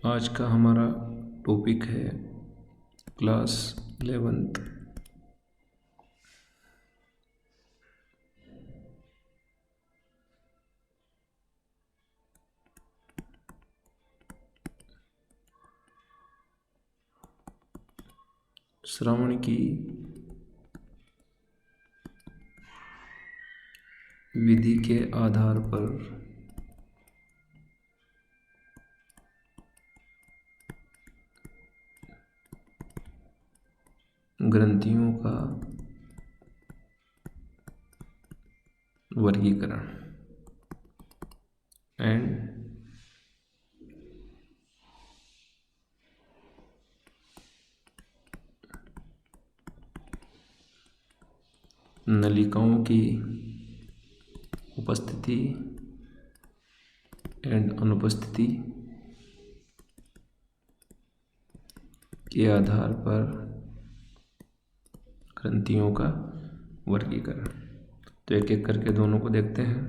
आज का हमारा टॉपिक है क्लास 11th। श्रावण की विधि के आधार पर ग्रंथियों का वर्गीकरण एंड नलिकाओं की उपस्थिति एंड अनुपस्थिति के आधार पर ग्रंथियों का वर्गीकरण। तो एक एक करके दोनों को देखते हैं।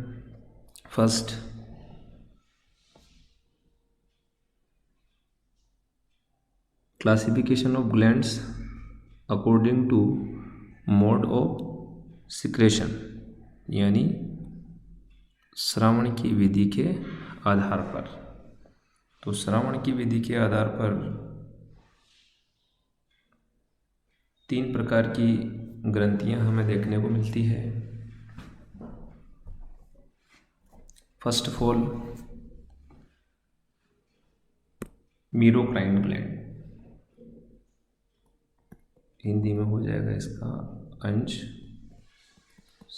First, classification of glands according to mode of secretion, यानी श्रावण की विधि के आधार पर। तो श्रावण की विधि के आधार पर 3 प्रकार की ग्रंथियां हमें देखने को मिलती है। First of all, merocrine gland, Hindi में हो जाएगा इसका अंश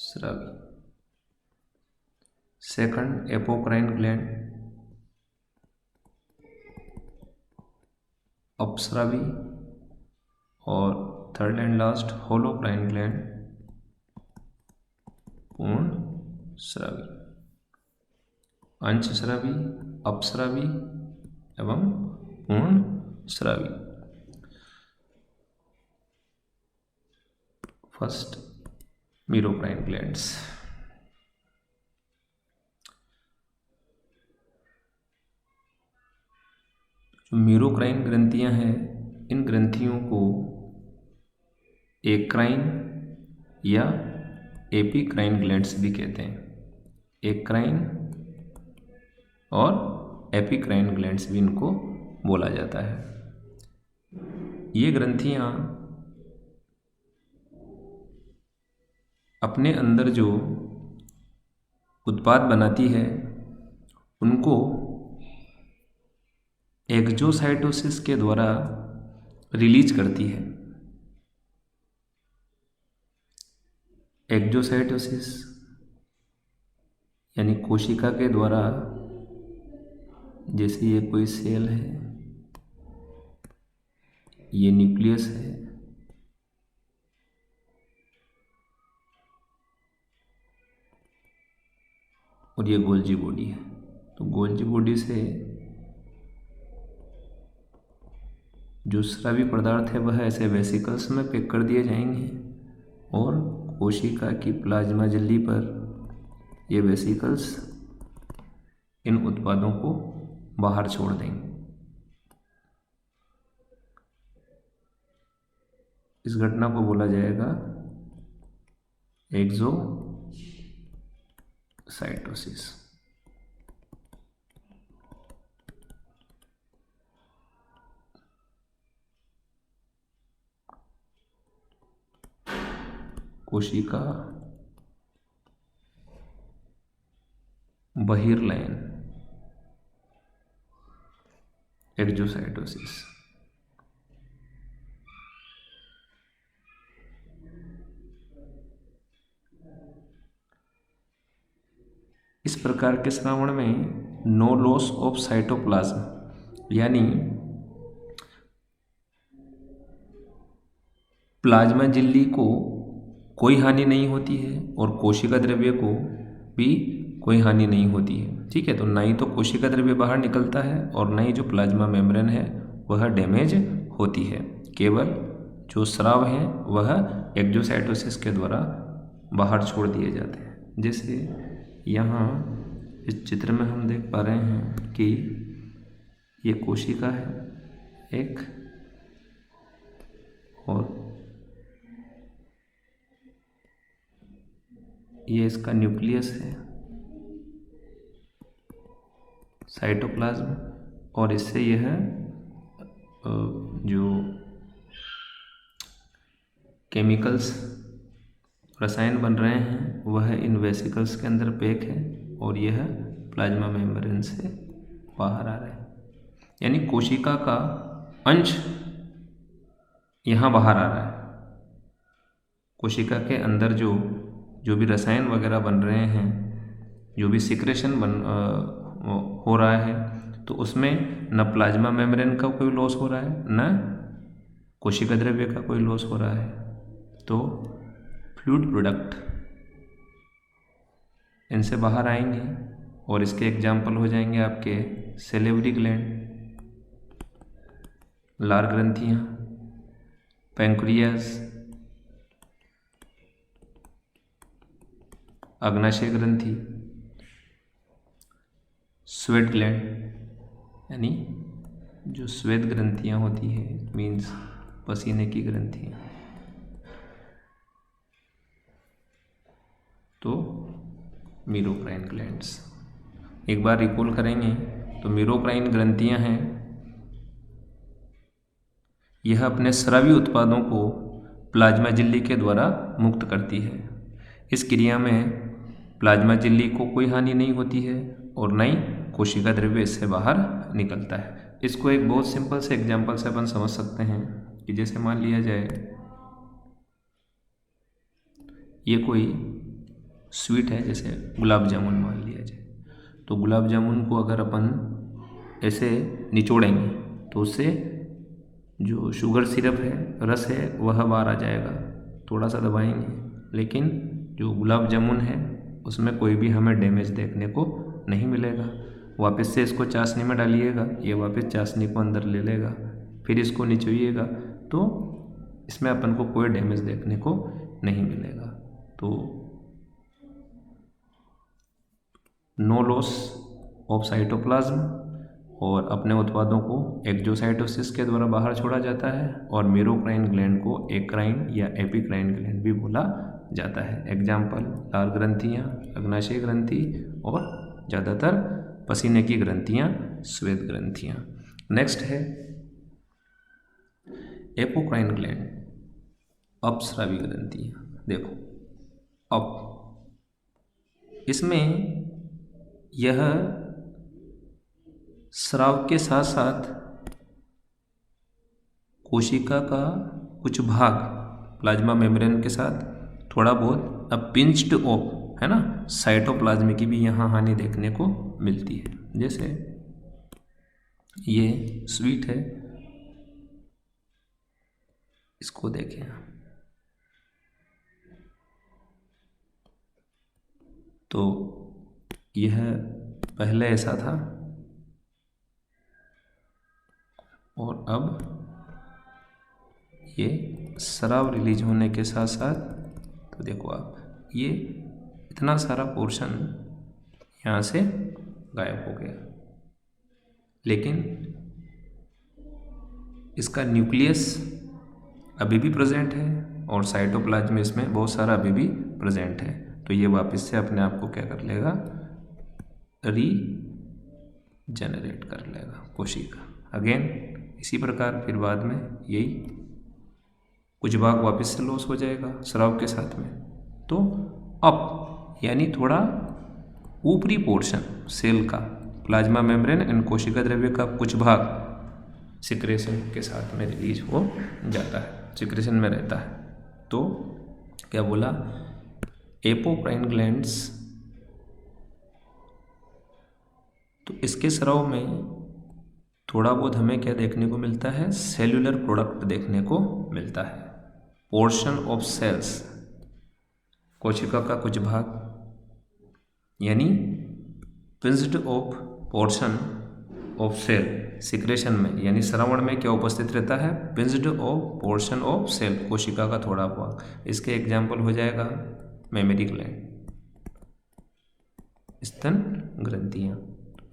स्रावी। सेकंड, एपोक्राइन ग्लैंड, अपस्रावी। और third and last, holocrine gland, पूर्ण स्रावी। अंश स्रावी, अपस्रावी एवं पूर्ण स्रावी। First, मीरोक्राइन glands. जो मीरोक्राइन ग्रंथियां हैं, इन ग्रंथियों को एक्राइन या एपीक्राइन ग्लैंड्स भी कहते हैं। एक्राइन और एपीक्राइन ग्लैंड्स भी इनको बोला जाता है। ये ग्रंथियां अपने अंदर जो उत्पाद बनाती है उनको एक्सोसाइटोसिस के द्वारा रिलीज करती है। एक्सोसाइटोसिस यानी कोशिका के द्वारा, जैसे ये कोई सेल है, ये न्यूक्लियस है, और ये गोल्जी बॉडी है। तो गोल्जी बॉडी से जो स्रावी पदार्थ है वह ऐसे वेसिकल्स में पैक कर दिए जाएंगे और कोशिका की प्लाज्मा झिल्ली पर ये वेसिकल्स इन उत्पादों को बाहर छोड़ देंगे। इस घटना को बोला जाएगा एक्सोसाइटोसिस। कोशिका बहिर्लयन, एक्सोसाइटोसिस। इस प्रकार के श्रावण में नो लॉस ऑफ साइटोप्लाज्म, यानी प्लाज्मा झिल्ली को कोई हानि नहीं होती है और कोशिका द्रव्य को भी कोई हानि नहीं होती है। ठीक है, तो ना ही तो कोशिका द्रव्य बाहर निकलता है और ना ही जो प्लाज्मा मेम्ब्रेन है वह डैमेज होती है। केवल जो स्राव है वह एक्सोसाइटोसिस के द्वारा बाहर छोड़ दिए जाते हैं। जैसे यहाँ इस चित्र में हम देख पा रहे हैं कि ये कोशिका है एक, और ये इसका न्यूक्लियस है, साइटोप्लाज्म, और इससे यह जो केमिकल्स रसायन बन रहे हैं वह इन वेसिकल्स के अंदर पैक है, और यह प्लाज्मा मेम्ब्रेन से बाहर आ रहा है। यानी कोशिका का अंश यहाँ बाहर आ रहा है। कोशिका के अंदर जो भी रसायन वगैरह बन रहे हैं, जो भी सिक्रेशन हो रहा है, तो उसमें न प्लाज्मा मेम्ब्रेन का कोई लॉस हो रहा है, न कोशिका द्रव्य का कोई लॉस हो रहा है। तो फ्लूइड प्रोडक्ट इनसे बाहर आएंगे, और इसके एग्जाम्पल हो जाएंगे आपके सेलेवरी ग्लैंड, लार ग्रंथियाँ, पैंक्रियास, अग्नाशय ग्रंथि, स्वेट ग्लैंड, यानी जो श्वेत ग्रंथियाँ होती है, मीन्स पसीने की ग्रंथियाँ। तो मीरोक्राइन ग्लैंड्स एक बार रिकॉल करेंगे तो मीरोक्राइन ग्रंथियाँ हैं, यह अपने स्रावी उत्पादों को प्लाज्मा झिल्ली के द्वारा मुक्त करती है। इस क्रिया में प्लाज्मा झिल्ली को कोई हानि नहीं होती है, और न ही कोशिका द्रव्य इससे बाहर निकलता है। इसको एक बहुत सिंपल से एग्जाम्पल से अपन समझ सकते हैं कि जैसे मान लिया जाए ये कोई स्वीट है, जैसे गुलाब जामुन मान लिया जाए, तो गुलाब जामुन को अगर अपन ऐसे निचोड़ेंगे तो उससे जो शुगर सिरप है, रस है, वह बाहर आ जाएगा। थोड़ा सा दबाएंगे, लेकिन जो गुलाब जामुन है उसमें कोई भी हमें डैमेज देखने को नहीं मिलेगा। वापस से इसको चाशनी में डालिएगा, ये वापस चाशनी को अंदर ले लेगा, फिर इसको निचोइएगा तो इसमें अपन को कोई डैमेज देखने को नहीं मिलेगा। तो नो लॉस ऑफ साइटोप्लाज्म, और अपने उत्पादों को एक्जोसाइटोसिस के द्वारा बाहर छोड़ा जाता है, और मीरोक्राइन ग्लैंड को एक्राइन या एपिक्राइन ग्लैंड भी बोला जाता है। एग्जाम्पल लार ग्रंथियाँ, अग्नाशय ग्रंथि, और ज़्यादातर पसीने की ग्रंथियाँ श्वेत ग्रंथियाँ। नेक्स्ट है एपोक्राइन ग्लैंड, अपस्रावी ग्रंथियाँ। देखो इसमें यह स्राव के साथ साथ कोशिका का कुछ भाग प्लाज्मा मेम्ब्रेन के साथ थोड़ा बहुत पिंच्ड ऑफ, है ना, साइटोप्लाज्म की भी यहाँ हानि देखने को मिलती है। जैसे ये स्वीट है, इसको देखें, तो यह पहले ऐसा था और अब ये स्राव रिलीज होने के साथ साथ, तो देखो आप ये इतना सारा पोर्शन यहाँ से गायब हो गया, लेकिन इसका न्यूक्लियस अभी भी प्रेजेंट है और साइटोप्लाज्म में इसमें बहुत सारा अभी भी प्रेजेंट है। तो ये वापस से अपने आप को क्या कर लेगा, रीजनरेट कर लेगा कोशिका। अगेन इसी प्रकार फिर बाद में यही कुछ भाग वापस से लॉस हो जाएगा स्राव के साथ में। तो अप यानी थोड़ा ऊपरी पोर्शन सेल का प्लाज्मा मेम्ब्रेन एंड कोशिका द्रव्य का कुछ भाग सिक्रेशन के साथ में रिलीज हो जाता है, सिक्रेशन में रहता है। तो क्या बोला, एपोक्राइन ग्लैंड्स, तो इसके स्राव में थोड़ा बहुत हमें क्या देखने को मिलता है, सेल्यूलर प्रोडक्ट देखने को मिलता है। पोर्शन ऑफ सेल्स, कोशिका का कुछ भाग, यानी pinched off portion of cell secretion में, यानी श्रवण में क्या उपस्थित रहता है, pinched off portion of cell, कोशिका का थोड़ा भाग। इसके एग्जाम्पल हो जाएगा मेमरी ग्लैंड, स्तन ग्रंथियाँ।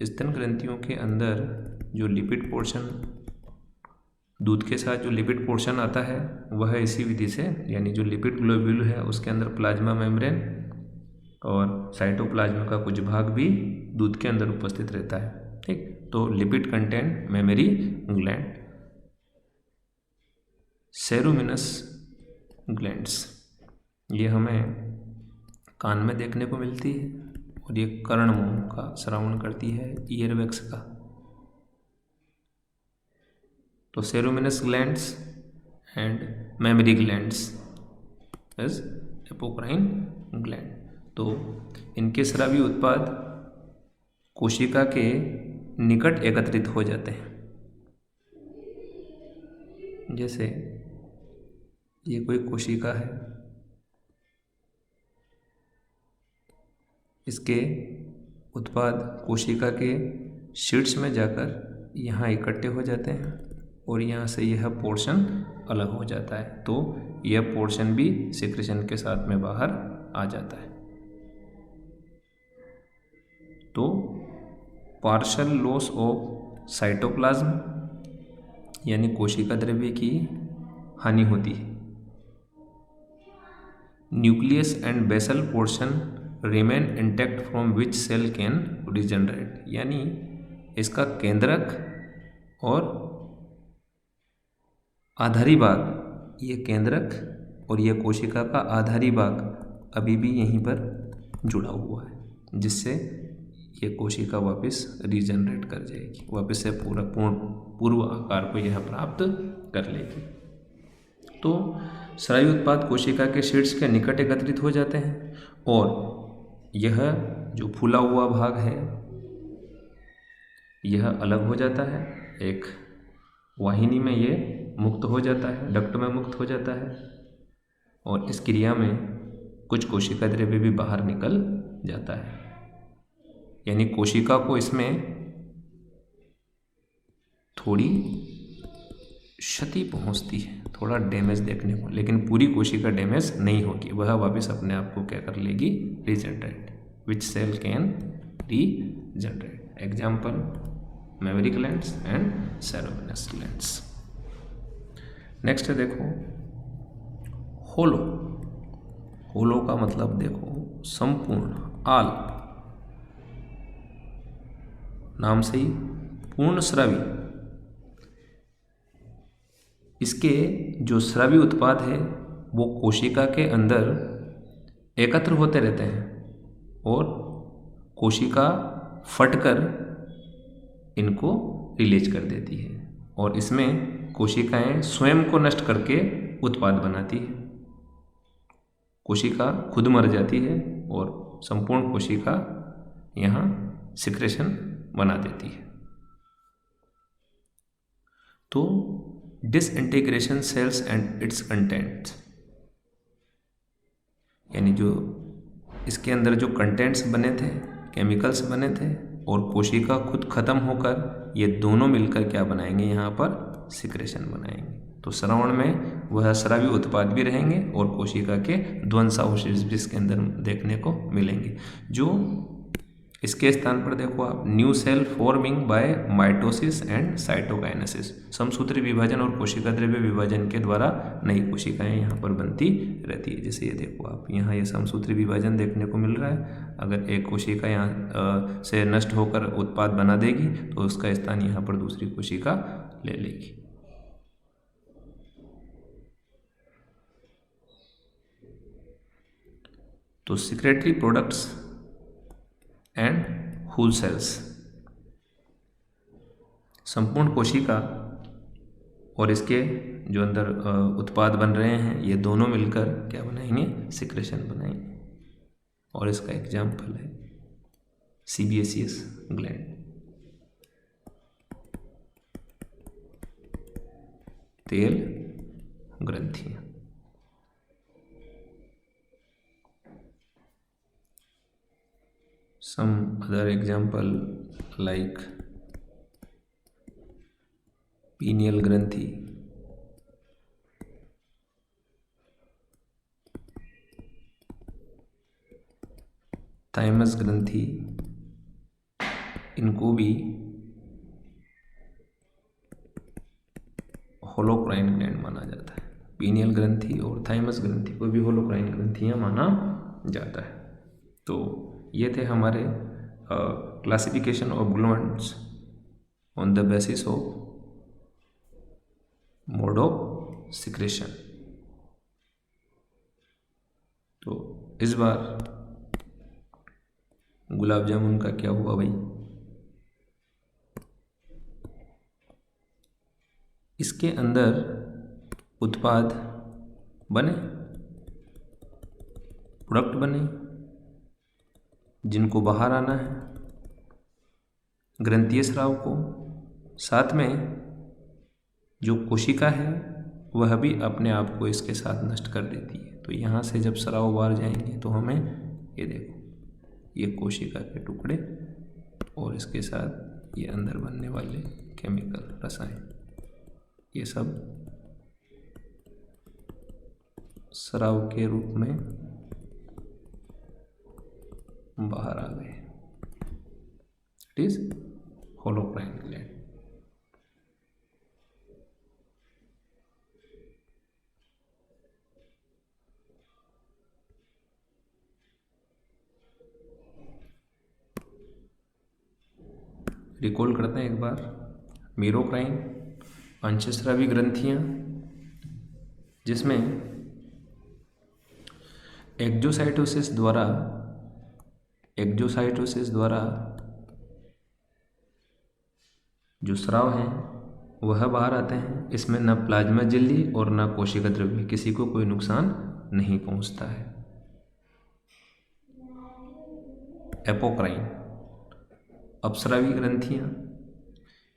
स्तन ग्रंथियों के अंदर जो लिपिड पोर्शन, दूध के साथ जो लिपिड पोर्शन आता है वह इसी विधि से, यानी जो लिपिड ग्लोब्यूल है उसके अंदर प्लाज्मा मेम्ब्रेन और साइटोप्लाज्म का कुछ भाग भी दूध के अंदर उपस्थित रहता है। ठीक, तो lipid content mammary gland, ceruminous glands, ये हमें कान में देखने को मिलती है और ये कर्णमुंह का श्रवण करती है, ईयरवैक्स का। तो ceruminous glands and mammary glands is apocrine gland. तो इनके स्रावी उत्पाद कोशिका के निकट एकत्रित हो जाते हैं। जैसे ये कोई कोशिका है, इसके उत्पाद कोशिका के शीट्स में जाकर यहाँ इकट्ठे हो जाते हैं और यहाँ से यह पोर्शन अलग हो जाता है, तो यह पोर्शन भी सिक्रेशन के साथ में बाहर आ जाता है। तो पार्शल लॉस ऑफ साइटोप्लाज्म यानी कोशिका द्रव्य की हानि होती है। Nucleus and basal portion remain intact from which cell can regenerate, यानी इसका केंद्रक और आधारी भाग, ये केंद्रक और यह कोशिका का आधारी भाग अभी भी यहीं पर जुड़ा हुआ है, जिससे ये कोशिका वापस रीजनरेट कर जाएगी, वापस से पूरा पूर्व आकार को यह प्राप्त कर लेगी। तो स्रावी उत्पाद कोशिका के शीट्स के निकट एकत्रित हो जाते हैं और यह जो फूला हुआ भाग है यह अलग हो जाता है, एक वाहिनी में ये मुक्त हो जाता है, डक्ट में मुक्त हो जाता है और इस क्रिया में कुछ कोशिका द्रव्य भी बाहर निकल जाता है, यानी कोशिका को इसमें थोड़ी क्षति पहुंचती है, थोड़ा डैमेज देखने को, लेकिन पूरी कोशिका डैमेज नहीं होगी, वह वापस अपने आप को क्या कर लेगी, regenerate. Which cell can regenerate, example mammary glands and ceruminous glands. Next है देखो होलो। होलो का मतलब देखो संपूर्ण, आल, नाम से ही पूर्ण स्रावी। इसके जो स्रावी उत्पाद है वो कोशिका के अंदर एकत्र होते रहते हैं और कोशिका फटकर इनको रिलीज कर देती है और इसमें कोशिकाएं स्वयं को नष्ट करके उत्पाद बनाती है। कोशिका खुद मर जाती है और संपूर्ण कोशिका यहाँ सिक्रेशन बना देती है। तो disintegration cells and its contents, यानी जो इसके अंदर जो कंटेंट्स बने थे, केमिकल्स बने थे और कोशिका खुद खत्म होकर ये दोनों मिलकर क्या बनाएंगे, यहाँ पर सिक्रेशन बनाएंगे। तो श्रवण में वह स्रावी उत्पाद भी रहेंगे और कोशिका के ध्वंसावशेष भी इसके अंदर देखने को मिलेंगे। जो इसके स्थान पर देखो आप, new cell forming by mitosis and cytokinesis, समसूत्री विभाजन और कोशिका द्रव्य विभाजन के द्वारा नई कोशिकाएं यहाँ पर बनती रहती है। जैसे ये देखो आप, यहाँ ये समसूत्री विभाजन देखने को मिल रहा है। अगर एक कोशिका यहाँ से नष्ट होकर उत्पाद बना देगी तो उसका स्थान यहाँ पर दूसरी कोशिका ले लेगी। तो secretory products and whole cells, संपूर्ण कोशिका और इसके जो अंदर उत्पाद बन रहे हैं ये दोनों मिलकर क्या बनाएंगे, सिक्रेशन बनाएंगे। और इसका एग्जाम्पल है सीबीएसईएस ग्लैंड, तेल ग्रंथियां। Some other example like pineal ग्रंथि, थाइमस ग्रंथि, इनको भी होलोक्राइन ग्लैंड माना जाता है। पीनियल ग्रंथि और थाइमस ग्रंथि को भी होलोक्राइन ग्रंथियाँ माना जाता है। तो ये थे हमारे classification of glands on the basis of mode of secretion. तो इस बार गुलाब जामुन का क्या हुआ भाई? इसके अंदर उत्पाद बने, प्रोडक्ट बने, जिनको बाहर आना है ग्रंथीय स्राव को, साथ में जो कोशिका है वह भी अपने आप को इसके साथ नष्ट कर देती है। तो यहाँ से जब स्राव बाहर जाएंगे तो हमें ये देखो, ये कोशिका के टुकड़े और इसके साथ ये अंदर बनने वाले केमिकल रसायन, ये सब स्राव के रूप में बाहर आ गए। It is holocrine gland. Recall करते हैं एक बार, मीरोक्राइन अंशस्रावी ग्रंथियां जिसमें एक्जोसाइटोसिस द्वारा जो स्राव हैं वह बाहर आते हैं। इसमें न प्लाज्मा झिल्ली और न कोशिका द्रव्य, किसी को कोई नुकसान नहीं पहुंचता है। एपोक्राइन अपस्रावी ग्रंथियां,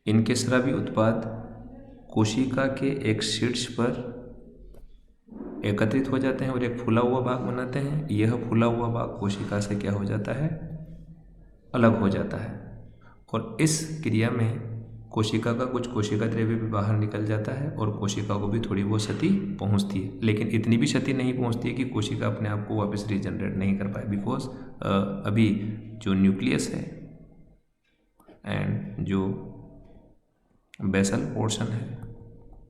इनके स्रावी उत्पाद कोशिका के एक शीर्ष पर एकत्रित हो जाते हैं और एक फूला हुआ भाग बनाते हैं। यह फूला हुआ भाग कोशिका से क्या हो जाता है? अलग हो जाता है, और इस क्रिया में कोशिका का कुछ कोशिका द्रव्य भी बाहर निकल जाता है और कोशिका को भी थोड़ी बहुत क्षति पहुंचती है, लेकिन इतनी भी क्षति नहीं पहुंचती है कि कोशिका अपने आप को वापस रीजनरेट नहीं कर पाए, बिकॉज अभी जो न्यूक्लियस है एंड जो बेसल पोर्शन है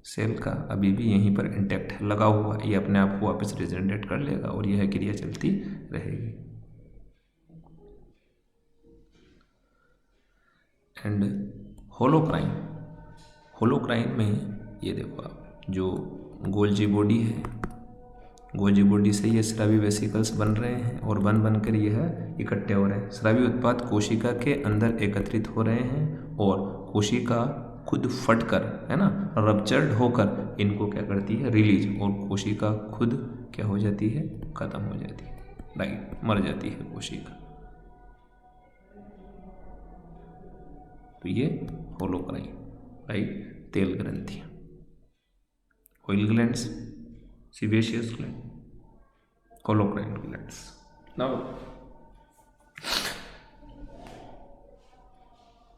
सेल का अभी भी यहीं पर इंटैक्ट है, लगा हुआ, ये अपने आप को वापस रीजनरेट कर लेगा और यह क्रिया चलती रहेगी। एंड होलोक्राइन में ये देखो आप, जो गोल्जी बॉडी है, गोल्जी बॉडी से ये स्रावी वेसिकल्स बन रहे हैं और बन कर यह इकट्ठे हो रहे हैं। स्रावी उत्पाद कोशिका के अंदर एकत्रित हो रहे हैं और कोशिका खुद फटकर, है ना, रप्चर्ड होकर इनको क्या करती है? रिलीज, और कोशिका खुद क्या हो जाती है? खत्म हो जाती है, राइट, मर जाती है कोशिका। तो ये होलोक्राइन, राइट, तेल ग्रंथियां, oil glands, sebaceous gland, holocrine glands. Now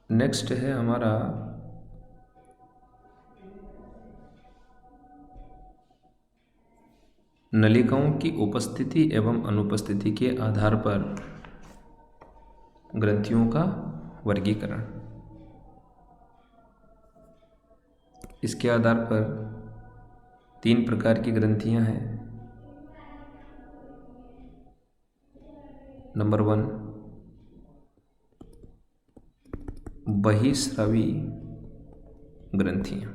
next है हमारा नलिकाओं की उपस्थिति एवं अनुपस्थिति के आधार पर ग्रंथियों का वर्गीकरण। इसके आधार पर 3 प्रकार की ग्रंथियां हैं। नंबर 1 बहिस्रावी ग्रंथियां।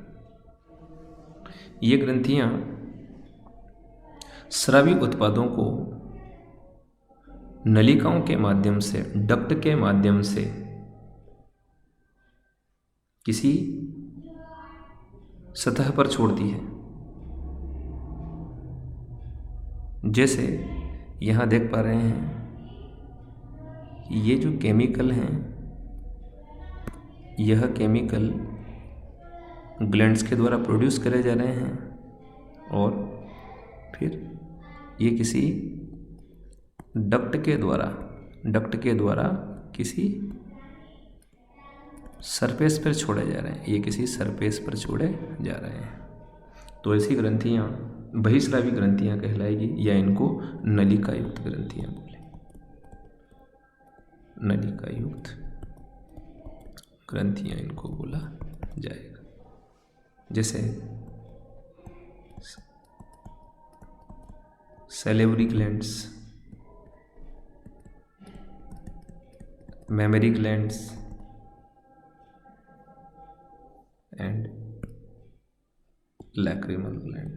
ये ग्रंथियां स्रावी उत्पादों को नलिकाओं के माध्यम से, डक्ट के माध्यम से किसी सतह पर छोड़ती है। जैसे यहाँ देख पा रहे हैं, ये जो केमिकल हैं, यह केमिकल ग्लैंड्स के द्वारा प्रोड्यूस करे जा रहे हैं और फिर ये किसी डक्ट के द्वारा किसी सरफेस पर छोड़े जा रहे हैं। ये किसी सरफेस पर छोड़े जा रहे हैं। तो ऐसी ग्रंथियां बहिस्रावी ग्रंथियां कहलाएगी, या इनको नलिका युक्त ग्रंथियां बोले, नलिका युक्त ग्रंथियां इनको बोला जाएगा। जैसे salivary glands, memory glands and lacrimal gland,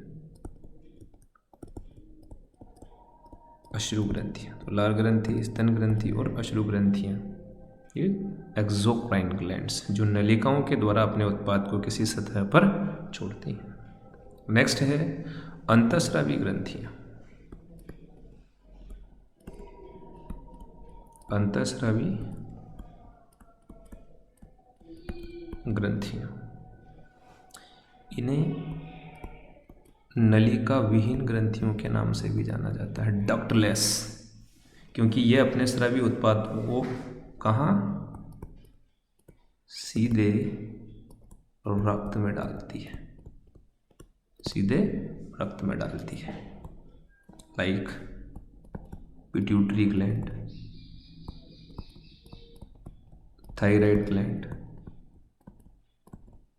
अश्रु ग्रंथियाँ। तो लार ग्रंथि, स्तन ग्रंथि और अश्रु ग्रंथियाँ ये एक्सोक्राइन ग्लैंड्स जो नलिकाओं के द्वारा अपने उत्पाद को किसी सतह पर छोड़ती हैं। नेक्स्ट है अंतःस्रावी ग्रंथियाँ। अंतःस्रावी ग्रंथियाँ, इन्हें नलिका विहीन ग्रंथियों के नाम से भी जाना जाता है, डक्टलेस, क्योंकि ये अपने स्रावी उत्पादों को कहाँ, सीधे रक्त में डालती है, सीधे रक्त में डालती है। Like pituitary gland, thyroid gland,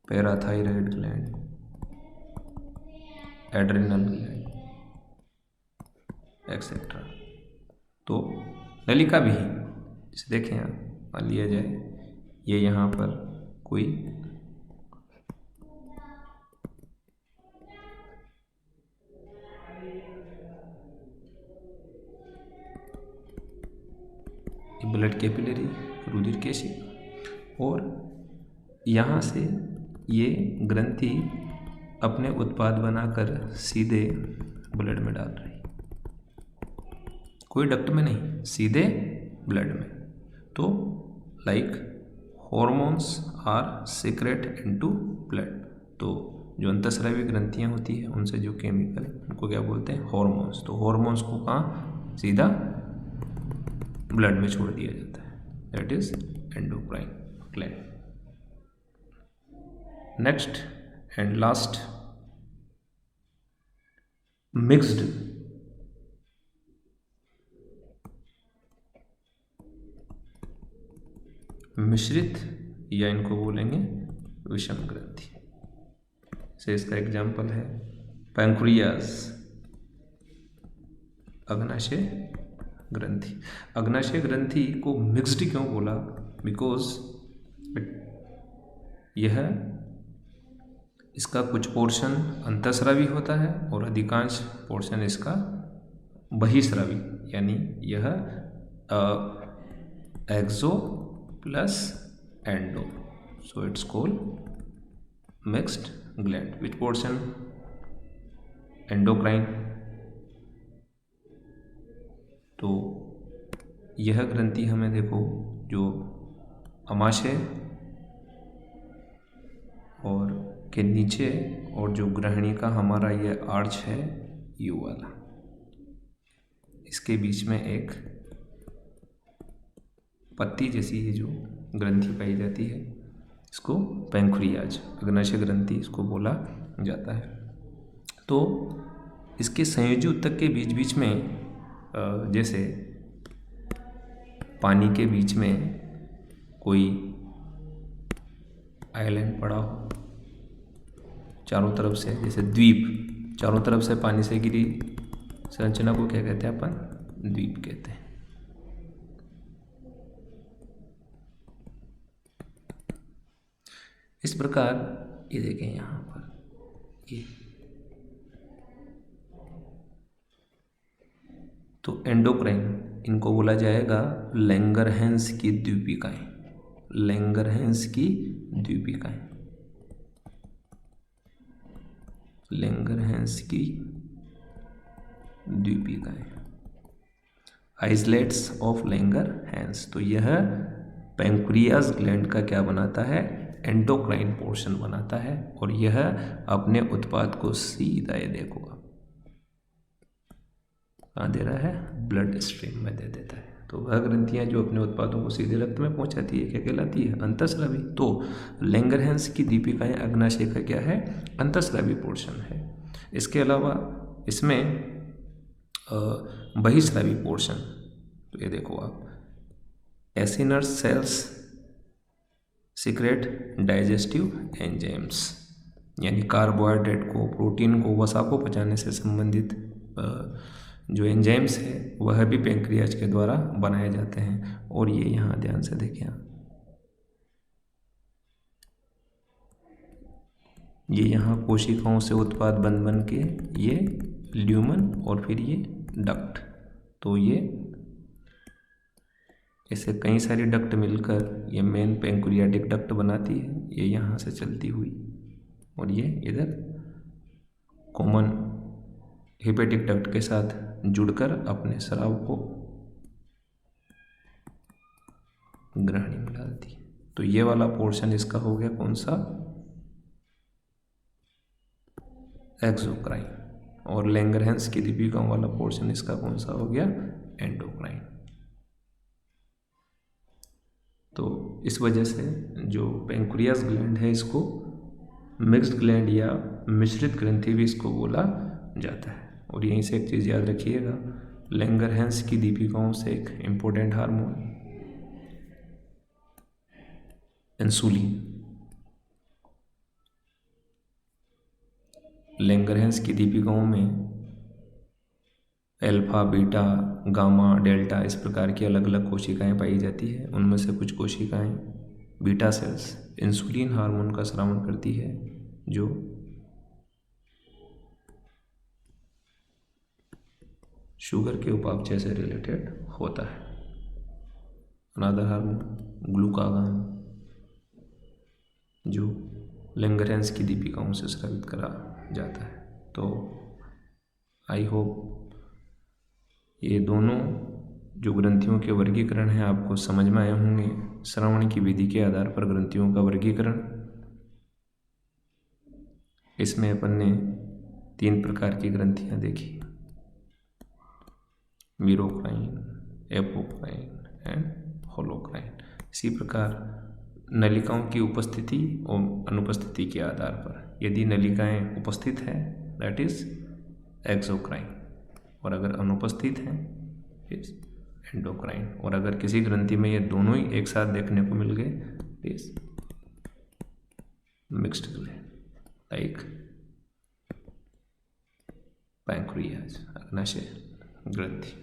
parathyroid gland, adrenal gland etcetera. तो नलिका भी, जैसे देखें आप, मान लिया जाए ये यहाँ पर कोई ब्लड कैपिलरी, रुधिर केशिका, और यहाँ से ये ग्रंथि अपने उत्पाद बनाकर सीधे ब्लड में डाल रही, कोई डक्ट में नहीं, सीधे ब्लड में। तो like hormones are secrete into blood. तो जो अंतःस्रावी ग्रंथियाँ होती है उनसे जो केमिकल, उनको क्या बोलते हैं, हॉर्मोन्स। तो हॉर्मोन्स को कहाँ, सीधा ब्लड में छोड़ दिया जाता है, that is endocrine gland. Next and last, mixed, मिश्रित, या इनको बोलेंगे विषम ग्रंथि। से इसका एग्जाम्पल है पैंक्रियास, अग्नाशय ग्रंथि। अग्नाशय ग्रंथि को मिक्स्ड क्यों बोला, बिकॉज यह, इसका कुछ पोर्शन अंतःस्रावी होता है और अधिकांश पोर्शन इसका बहिस्रावी, यानी यह exo plus endo, so it's called mixed gland. Which portion, endocrine. तो यह ग्रंथि हमें देखो, जो अमाशय और के नीचे, और जो ग्रहणी का हमारा यह आर्च है यू वाला, इसके बीच में एक पत्ती जैसी ये जो ग्रंथि पाई जाती है, इसको पैंक्रियाज, अग्नाशय ग्रंथि इसको बोला जाता है। तो इसके संयोजी ऊतक के बीच बीच में, जैसे पानी के बीच में कोई आइलैंड पड़ा हो, चारों तरफ से, जैसे द्वीप, चारों तरफ से पानी से घिरी संरचना को क्या कहते हैं अपन, द्वीप कहते हैं। इस प्रकार ये देखें यहाँ पर ये, तो एंडोक्राइन, इनको बोला जाएगा लैंगरहैंस की द्वीपिकाएं, लैंगरहैंस की द्वीपिकाएं, लैंगरहैंस की द्वीपिकाएं, आइसलेट्स ऑफ लैंगरहैंस। तो यह पैंक्रियास ग्लैंड का क्या बनाता है, एंडोक्राइन पोर्शन बनाता है, और यह अपने उत्पाद को सीधा, ये देखो कहाँ दे रहा है, ब्लड स्ट्रीम में दे देता है। तो वह ग्रंथियाँ जो अपने उत्पादों को सीधे रक्त में पहुंचाती है क्या कहलाती है, अंतःस्रावी। तो लैंगरहैंस की दीपिकाएं अग्नाशय का क्या है, अंतःस्रावी पोर्शन है। इसके अलावा इसमें बहिस्रावी पोर्शन, तो ये देखो आप, acinar cells secret digestive enzymes, यानी कार्बोहाइड्रेट को, प्रोटीन को, वसा को पचाने से संबंधित जो एंजाइम्स है वह भी पैंक्रियाज के द्वारा बनाए जाते हैं। और ये यहाँ ध्यान से देखें आप, ये यहाँ कोशिकाओं से उत्पाद बन के ये ल्यूमन और फिर ये डक्ट, तो ये ऐसे कई सारी डक्ट मिलकर ये मेन पैंक्रियाटिक डक्ट बनाती है। ये यहाँ से चलती हुई और ये इधर कॉमन हेपेटिक डक्ट के साथ जुड़कर अपने स्राव को ग्रहणी में डालती है। तो ये वाला पोर्शन इसका हो गया कौन सा, एक्सोक्राइन। और लैंगरहैंस की दीपिकाओं वाला पोर्शन इसका कौन सा हो गया, एंडोक्राइन। तो इस वजह से जो पैंक्रियास ग्लैंड है इसको मिक्स्ड ग्लैंड या मिश्रित ग्रंथि भी इसको बोला जाता है। और यहीं से एक चीज़ याद रखिएगा, लैंगरहैंस की दीपिकाओं से एक इम्पोर्टेंट हार्मोन इंसुलिन, लैंगरहैंस की दीपिकाओं में अल्फा, बीटा, गामा, डेल्टा इस प्रकार की अलग अलग कोशिकाएं पाई जाती है। उनमें से कुछ कोशिकाएं बीटा सेल्स इंसुलिन हार्मोन का स्रावन करती है जो शुगर के उपापचय से रिलेटेड होता है। अनादर हार्मोन ग्लूकागॉन जो लैंगरहैंस की दीपिकाओं से स्रावित करा जाता है। तो आई होप ये दोनों जो ग्रंथियों के वर्गीकरण हैं आपको समझ में आए होंगे। श्रवण की विधि के आधार पर ग्रंथियों का वर्गीकरण, इसमें अपन ने 3 प्रकार की ग्रंथियां देखी, मीरोक्राइन, एपोक्राइन एंड होलोक्राइन। इसी प्रकार नलिकाओं की उपस्थिति और अनुपस्थिति के आधार पर, यदि नलिकाएं उपस्थित हैं दैट इज एक्सोक्राइन, और अगर अनुपस्थित हैं इज एंडोक्राइन। और अगर किसी ग्रंथि में ये दोनों ही एक साथ देखने को मिल गए is mixed gland like pancreas, अग्नाशय ग्रंथि।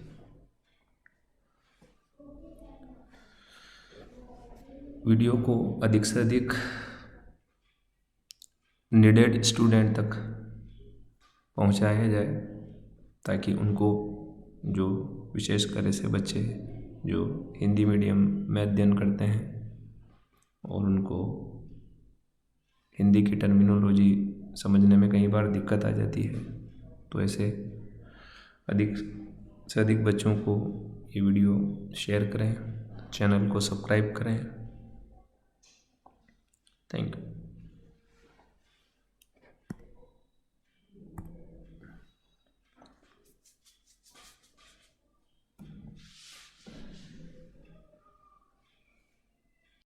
वीडियो को अधिक से अधिक नीडेड स्टूडेंट तक पहुंचाया जाए ताकि उनको, जो विशेषकर ऐसे बच्चे जो हिंदी मीडियम में अध्ययन करते हैं और उनको हिंदी की टर्मिनोलॉजी समझने में कई बार दिक्कत आ जाती है, तो ऐसे अधिक से अधिक बच्चों को ये वीडियो शेयर करें, चैनल को सब्सक्राइब करें। Thank you.